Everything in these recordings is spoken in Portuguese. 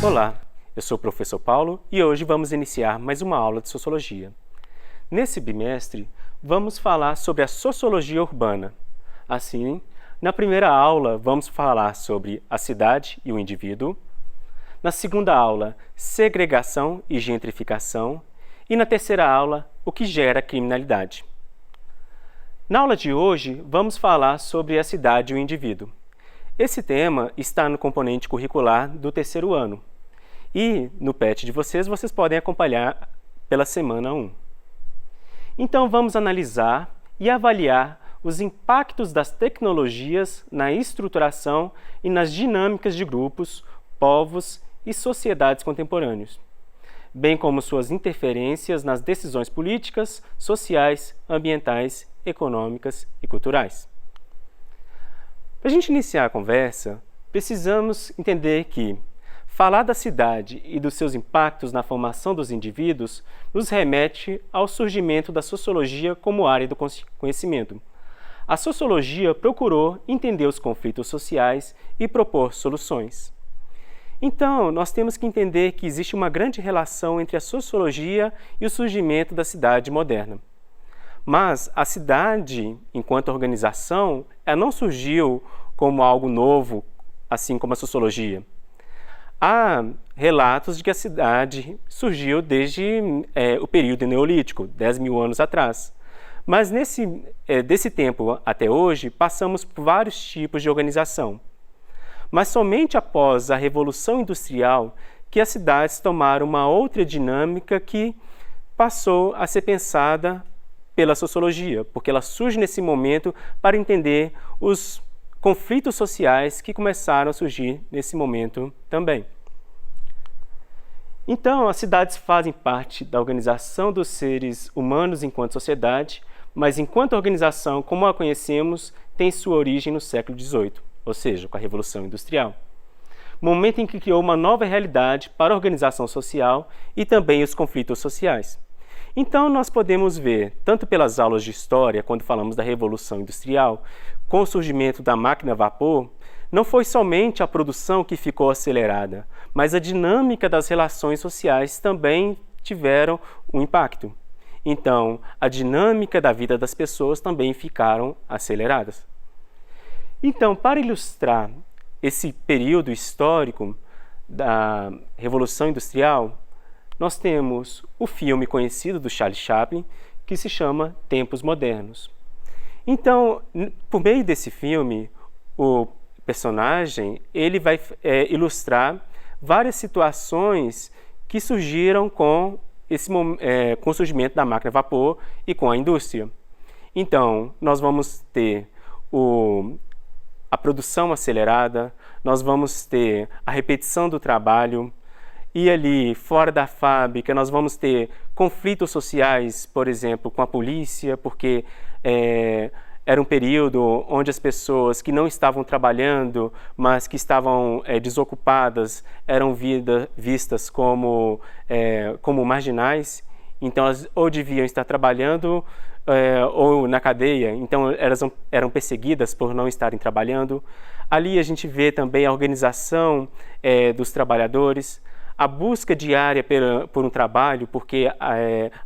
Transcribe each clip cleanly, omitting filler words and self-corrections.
Olá, eu sou o professor Paulo e hoje vamos iniciar mais uma aula de Sociologia. Nesse bimestre, vamos falar sobre a Sociologia Urbana. Assim, na primeira aula, vamos falar sobre a cidade e o indivíduo. Na segunda aula, segregação e gentrificação. E na terceira aula, o que gera criminalidade. Na aula de hoje, vamos falar sobre a cidade e o indivíduo. Esse tema está no componente curricular do terceiro ano. E no PET de vocês podem acompanhar pela semana 1. Então vamos analisar e avaliar os impactos das tecnologias na estruturação e nas dinâmicas de grupos, povos e sociedades contemporâneos, bem como suas interferências nas decisões políticas, sociais, ambientais, econômicas e culturais. Para a gente iniciar a conversa, precisamos entender que falar da cidade e dos seus impactos na formação dos indivíduos nos remete ao surgimento da sociologia como área do conhecimento. A sociologia procurou entender os conflitos sociais e propor soluções. Então, nós temos que entender que existe uma grande relação entre a sociologia e o surgimento da cidade moderna. Mas a cidade, enquanto organização, ela não surgiu como algo novo, assim como a sociologia. Há relatos de que a cidade surgiu desde o período neolítico, 10 mil anos atrás. Mas desse tempo até hoje, passamos por vários tipos de organização. Mas somente após a Revolução Industrial que as cidades tomaram uma outra dinâmica que passou a ser pensada pela sociologia, porque ela surge nesse momento para entender os conflitos sociais que começaram a surgir nesse momento também. Então, as cidades fazem parte da organização dos seres humanos enquanto sociedade, mas enquanto organização, como a conhecemos, tem sua origem no século XVIII, ou seja, com a Revolução Industrial. Momento em que criou uma nova realidade para a organização social e também os conflitos sociais. Então, nós podemos ver, tanto pelas aulas de história, quando falamos da Revolução Industrial, com o surgimento da máquina a vapor, não foi somente a produção que ficou acelerada, mas a dinâmica das relações sociais também tiveram um impacto. Então, a dinâmica da vida das pessoas também ficaram aceleradas. Então, para ilustrar esse período histórico da Revolução Industrial, nós temos o filme conhecido do Charlie Chaplin, que se chama Tempos Modernos. Então, por meio desse filme, o personagem ele vai ilustrar várias situações que surgiram com o surgimento da máquina a vapor e com a indústria. Então, nós vamos ter a produção acelerada, nós vamos ter a repetição do trabalho, e ali, fora da fábrica, nós vamos ter conflitos sociais, por exemplo, com a polícia, porque era um período onde as pessoas que não estavam trabalhando, mas que estavam desocupadas, eram vistas como marginais. Então, elas ou deviam estar trabalhando ou na cadeia, então elas eram perseguidas por não estarem trabalhando. Ali a gente vê também a organização dos trabalhadores, a busca diária por um trabalho, porque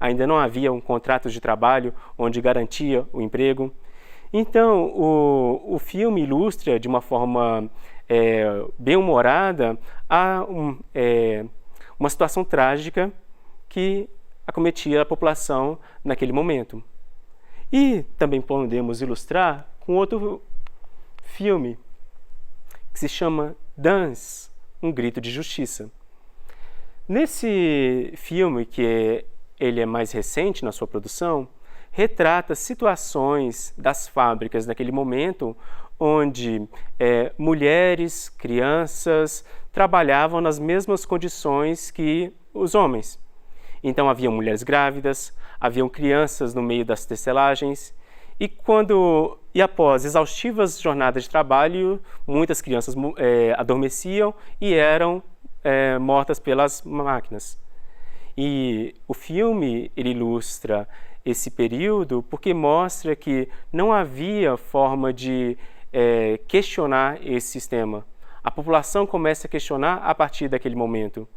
ainda não havia um contrato de trabalho onde garantia o emprego. Então, o filme ilustra de uma forma bem-humorada uma situação trágica que acometia a população naquele momento. E também podemos ilustrar com outro filme que se chama Dance, um grito de justiça. Nesse filme, ele é mais recente na sua produção, retrata situações das fábricas naquele momento onde mulheres, crianças trabalhavam nas mesmas condições que os homens. Então, haviam mulheres grávidas, haviam crianças no meio das tecelagens, e após exaustivas jornadas de trabalho, muitas crianças adormeciam e eram mortas pelas máquinas. E o filme ele ilustra esse período porque mostra que não havia forma de questionar esse sistema. A população começa a questionar a partir daquele momento.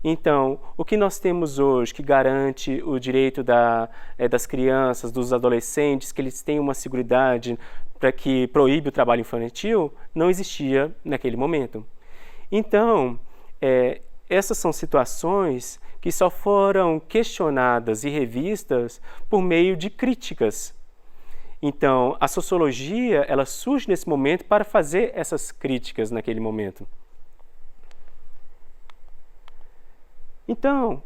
Então, o que nós temos hoje que garante o direito das crianças, dos adolescentes, que eles tenham uma seguridade para que proíbe o trabalho infantil, não existia naquele momento. Então, essas são situações que só foram questionadas e revistas por meio de críticas. Então, a sociologia, ela surge nesse momento para fazer essas críticas naquele momento. Então,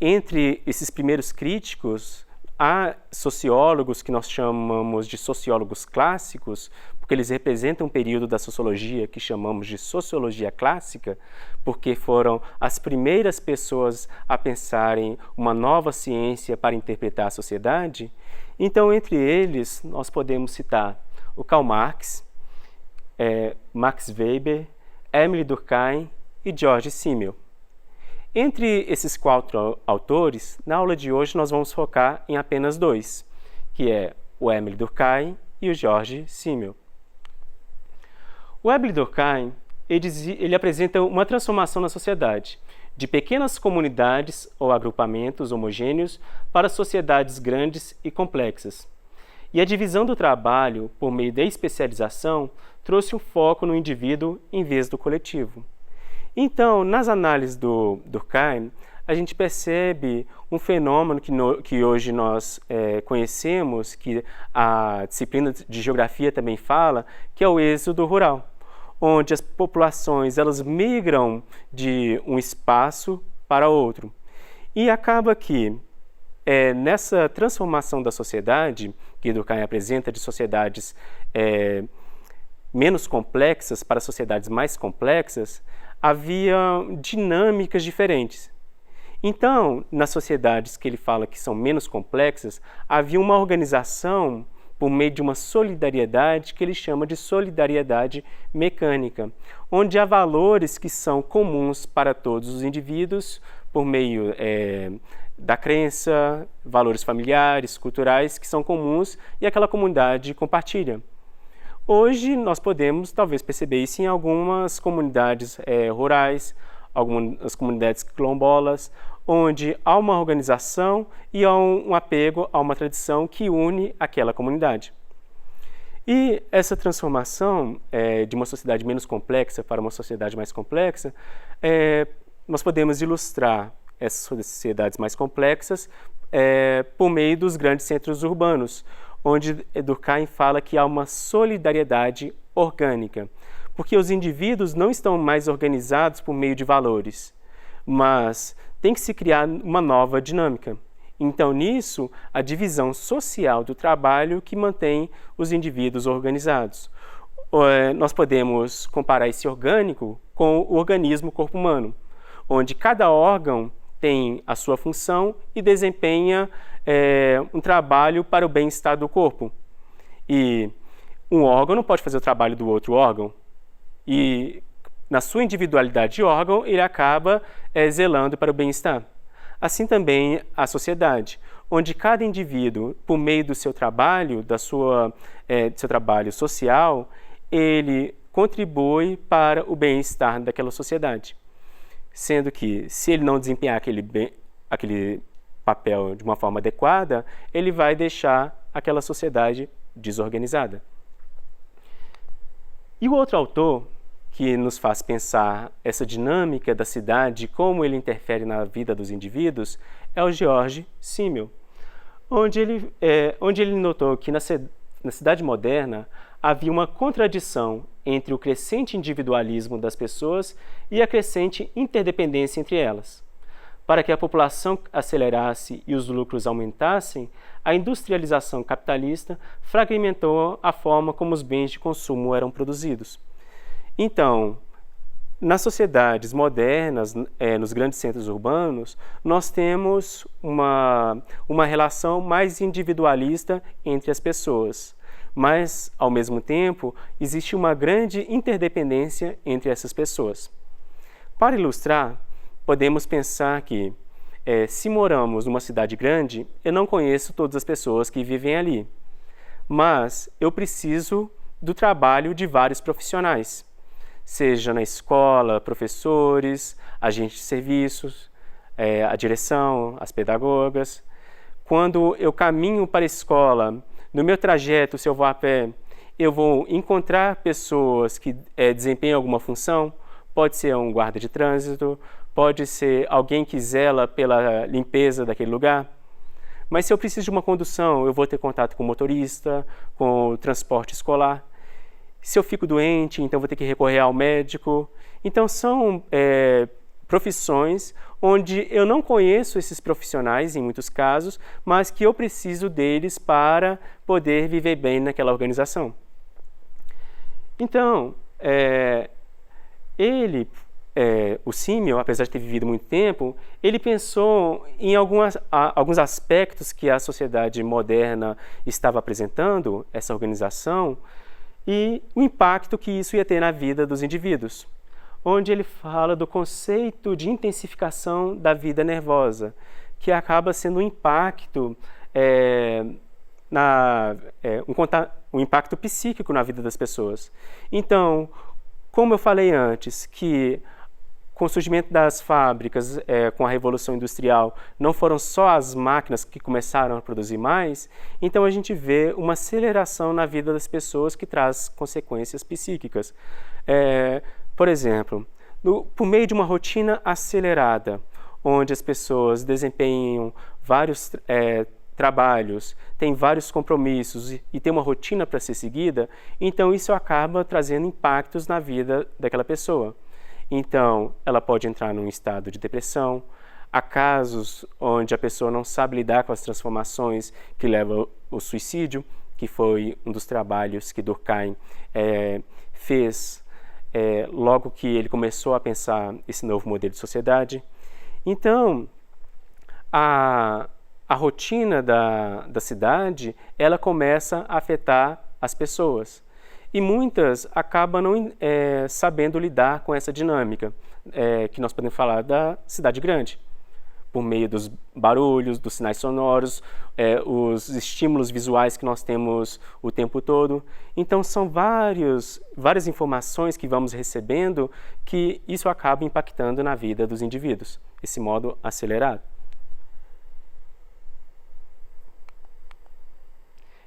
entre esses primeiros críticos, há sociólogos que nós chamamos de sociólogos clássicos, porque eles representam um período da sociologia que chamamos de sociologia clássica, porque foram as primeiras pessoas a pensarem uma nova ciência para interpretar a sociedade. Então, entre eles, nós podemos citar o Karl Marx, Max Weber, Émile Durkheim e George Simmel. Entre esses 4 autores, na aula de hoje nós vamos focar em apenas 2, que é o Émile Durkheim e o George Simmel. O Émile Durkheim, ele apresenta uma transformação na sociedade, de pequenas comunidades ou agrupamentos homogêneos para sociedades grandes e complexas. E a divisão do trabalho, por meio da especialização, trouxe um foco no indivíduo em vez do coletivo. Então, nas análises do Durkheim, a gente percebe um fenômeno que hoje nós conhecemos, que a disciplina de geografia também fala, que é o êxodo rural, onde as populações elas migram de um espaço para outro. E acaba que, nessa transformação da sociedade, que Durkheim apresenta de sociedades menos complexas para sociedades mais complexas, havia dinâmicas diferentes. Então, nas sociedades que ele fala que são menos complexas, havia uma organização por meio de uma solidariedade que ele chama de solidariedade mecânica, onde há valores que são comuns para todos os indivíduos por meio da crença, valores familiares, culturais que são comuns e aquela comunidade compartilha. Hoje nós podemos talvez perceber isso em algumas comunidades rurais, algumas comunidades quilombolas, onde há uma organização e há um apego a uma tradição que une aquela comunidade. E essa transformação de uma sociedade menos complexa para uma sociedade mais complexa, nós podemos ilustrar essas sociedades mais complexas por meio dos grandes centros urbanos, onde Durkheim fala que há uma solidariedade orgânica, porque os indivíduos não estão mais organizados por meio de valores, mas tem que se criar uma nova dinâmica. Então, nisso, a divisão social do trabalho que mantém os indivíduos organizados. Nós podemos comparar esse orgânico com o organismo corpo humano, onde cada órgão tem a sua função e desempenha um trabalho para o bem-estar do corpo. E um órgão não pode fazer o trabalho do outro órgão. E na sua individualidade de órgão, ele acaba zelando para o bem-estar. Assim também a sociedade, onde cada indivíduo, por meio do seu trabalho, do seu trabalho social, ele contribui para o bem-estar daquela sociedade. Sendo que, se ele não desempenhar aquele papel de uma forma adequada, ele vai deixar aquela sociedade desorganizada. E o outro autor que nos faz pensar essa dinâmica da cidade, como ele interfere na vida dos indivíduos, é o George Simmel, onde ele notou que na cidade moderna havia uma contradição entre o crescente individualismo das pessoas e a crescente interdependência entre elas. Para que a população acelerasse e os lucros aumentassem, a industrialização capitalista fragmentou a forma como os bens de consumo eram produzidos. Então, nas sociedades modernas, nos grandes centros urbanos, nós temos uma relação mais individualista entre as pessoas. Mas, ao mesmo tempo, existe uma grande interdependência entre essas pessoas. Para ilustrar, podemos pensar que, se moramos numa cidade grande, eu não conheço todas as pessoas que vivem ali, mas eu preciso do trabalho de vários profissionais. seja na escola, professores, agentes de serviços, a direção, as pedagogas. Quando eu caminho para a escola, no meu trajeto, se eu vou a pé, eu vou encontrar pessoas que desempenham alguma função. Pode ser um guarda de trânsito, pode ser alguém que zela pela limpeza daquele lugar. Mas se eu preciso de uma condução, eu vou ter contato com o motorista, com o transporte escolar. Se eu fico doente, então vou ter que recorrer ao médico. Então são profissões onde eu não conheço esses profissionais, em muitos casos, mas que eu preciso deles para poder viver bem naquela organização. Então, o Simmel, apesar de ter vivido muito tempo, ele pensou em alguns aspectos que a sociedade moderna estava apresentando, essa organização, e o impacto que isso ia ter na vida dos indivíduos, onde ele fala do conceito de intensificação da vida nervosa, que acaba sendo um impacto, um impacto psíquico na vida das pessoas. Então, como eu falei antes, que com o surgimento das fábricas, com a Revolução Industrial, não foram só as máquinas que começaram a produzir mais, então a gente vê uma aceleração na vida das pessoas que traz consequências psíquicas. Por exemplo, por meio de uma rotina acelerada, onde as pessoas desempenham vários trabalhos, têm vários compromissos e tem uma rotina para ser seguida, então isso acaba trazendo impactos na vida daquela pessoa. Então, ela pode entrar num estado de depressão. Há casos onde a pessoa não sabe lidar com as transformações que levam ao suicídio, que foi um dos trabalhos que Durkheim fez logo que ele começou a pensar esse novo modelo de sociedade. Então, a rotina da cidade, ela começa a afetar as pessoas. E muitas acabam não sabendo lidar com essa dinâmica, que nós podemos falar da cidade grande, por meio dos barulhos, dos sinais sonoros, os estímulos visuais que nós temos o tempo todo. Então, são várias informações que vamos recebendo que isso acaba impactando na vida dos indivíduos, esse modo acelerado.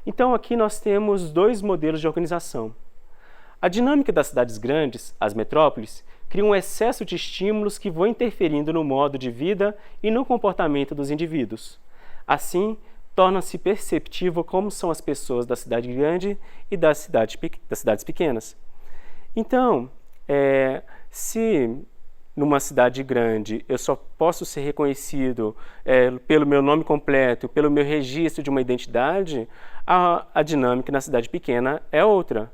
Então, aqui nós temos dois modelos de organização. A dinâmica das cidades grandes, as metrópoles, cria um excesso de estímulos que vão interferindo no modo de vida e no comportamento dos indivíduos. Assim, torna-se perceptível como são as pessoas da cidade grande e das cidades pequenas. Então, se numa cidade grande eu só posso ser reconhecido pelo meu nome completo, pelo meu registro de uma identidade, a dinâmica na cidade pequena é outra.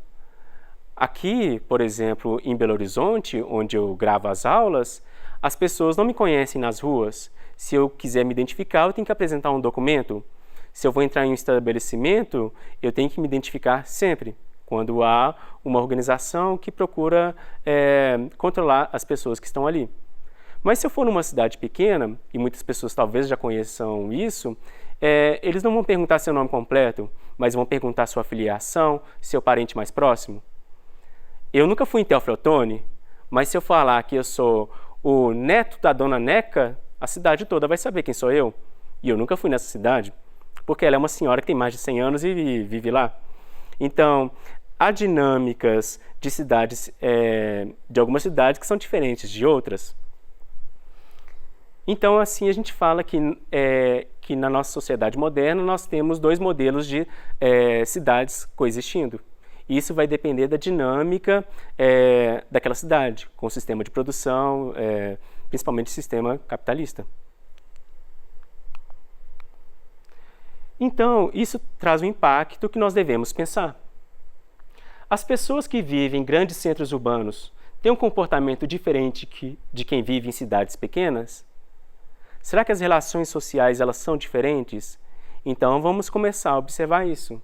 Aqui, por exemplo, em Belo Horizonte, onde eu gravo as aulas, as pessoas não me conhecem nas ruas. Se eu quiser me identificar, eu tenho que apresentar um documento. Se eu vou entrar em um estabelecimento, eu tenho que me identificar sempre, quando há uma organização que procura controlar as pessoas que estão ali. Mas se eu for numa cidade pequena, e muitas pessoas talvez já conheçam isso, eles não vão perguntar seu nome completo, mas vão perguntar sua filiação, seu parente mais próximo. Eu nunca fui em Teófilo Otoni, mas se eu falar que eu sou o neto da dona Neca, a cidade toda vai saber quem sou eu. E eu nunca fui nessa cidade, porque ela é uma senhora que tem mais de 100 anos e vive lá. Então, há dinâmicas de cidades, de algumas cidades que são diferentes de outras. Então, assim, a gente fala que na nossa sociedade moderna nós temos dois modelos de cidades coexistindo. Isso vai depender da dinâmica daquela cidade, com o sistema de produção, principalmente o sistema capitalista. Então, isso traz um impacto que nós devemos pensar. As pessoas que vivem em grandes centros urbanos têm um comportamento diferente de quem vive em cidades pequenas? Será que as relações sociais elas são diferentes? Então, vamos começar a observar isso.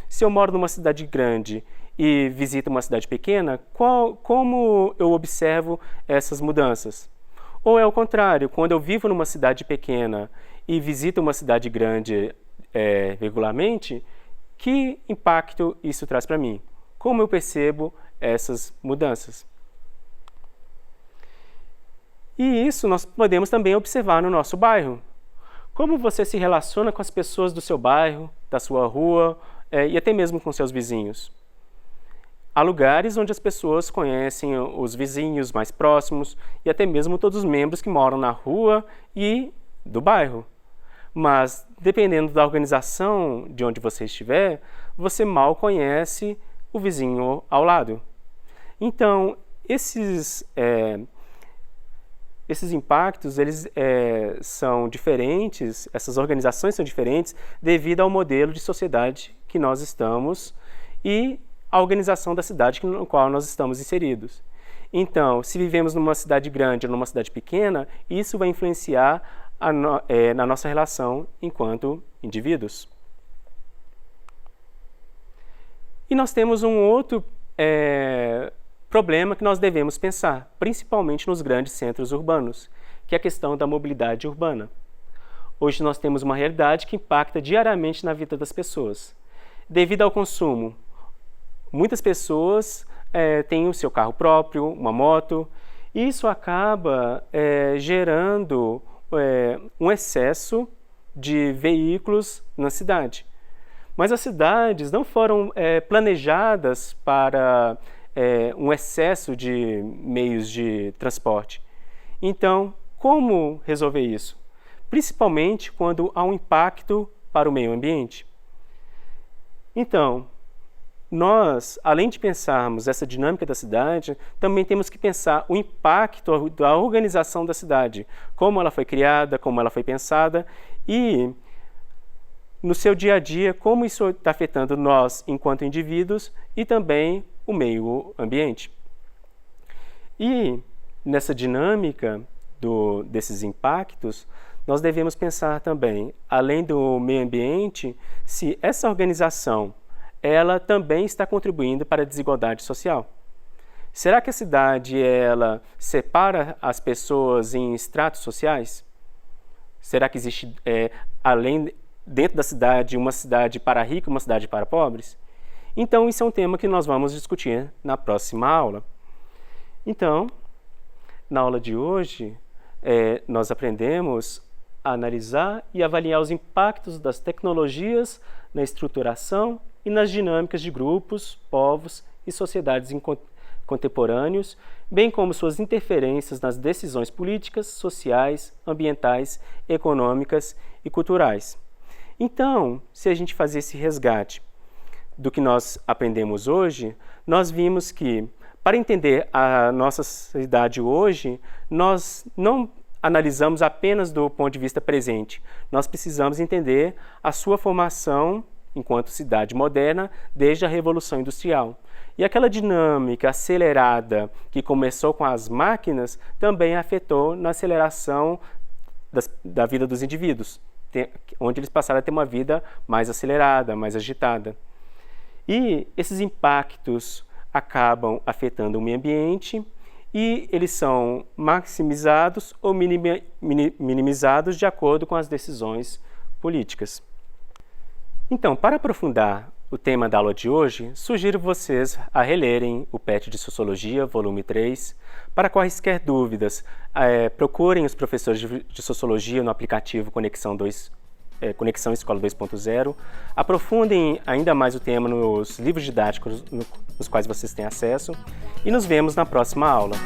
Se eu moro numa cidade grande e visito uma cidade pequena, como eu observo essas mudanças? Ou é o contrário, quando eu vivo numa cidade pequena e visito uma cidade grande regularmente, que impacto isso traz para mim? Como eu percebo essas mudanças? E isso nós podemos também observar no nosso bairro. Como você se relaciona com as pessoas do seu bairro, da sua rua e até mesmo com seus vizinhos. Há lugares onde as pessoas conhecem os vizinhos mais próximos e até mesmo todos os membros que moram na rua e do bairro. Mas, dependendo da organização de onde você estiver, você mal conhece o vizinho ao lado. Então, esses impactos eles são diferentes, essas organizações são diferentes devido ao modelo de sociedade que nós estamos e a organização da cidade no qual nós estamos inseridos. Então, se vivemos numa cidade grande ou numa cidade pequena, isso vai influenciar na nossa relação enquanto indivíduos. E nós temos um outro problema que nós devemos pensar, principalmente nos grandes centros urbanos, que é a questão da mobilidade urbana. Hoje nós temos uma realidade que impacta diariamente na vida das pessoas. Devido ao consumo, muitas pessoas têm o seu carro próprio, uma moto, e isso acaba gerando um excesso de veículos na cidade. Mas as cidades não foram planejadas para um excesso de meios de transporte. Então, como resolver isso? Principalmente quando há um impacto para o meio ambiente. Então, nós, além de pensarmos essa dinâmica da cidade, também temos que pensar o impacto da organização da cidade, como ela foi criada, como ela foi pensada e, no seu dia a dia, como isso está afetando nós enquanto indivíduos e também o meio ambiente. E nessa dinâmica desses impactos, nós devemos pensar também, além do meio ambiente, se essa organização ela também está contribuindo para a desigualdade social. Será que a cidade ela separa as pessoas em estratos sociais? Será que existe, dentro da cidade, uma cidade para ricos e uma cidade para pobres? Então, isso é um tema que nós vamos discutir na próxima aula. Então, na aula de hoje, nós aprendemos a analisar e avaliar os impactos das tecnologias na estruturação e nas dinâmicas de grupos, povos e sociedades contemporâneos, bem como suas interferências nas decisões políticas, sociais, ambientais, econômicas e culturais. Então, se a gente fazer esse resgate do que nós aprendemos hoje, nós vimos que, para entender a nossa sociedade hoje, nós não analisamos apenas do ponto de vista presente. Nós precisamos entender a sua formação enquanto cidade moderna desde a Revolução Industrial. E aquela dinâmica acelerada que começou com as máquinas também afetou na aceleração da vida dos indivíduos, onde eles passaram a ter uma vida mais acelerada, mais agitada. E esses impactos acabam afetando o meio ambiente e eles são maximizados ou minimizados de acordo com as decisões políticas. Então, para aprofundar o tema da aula de hoje, sugiro vocês a relerem o PET de Sociologia, volume 3. Para quaisquer dúvidas, procurem os professores de Sociologia no aplicativo Conexão Escola 2.0. Aprofundem ainda mais o tema nos livros didáticos nos quais vocês têm acesso e nos vemos na próxima aula.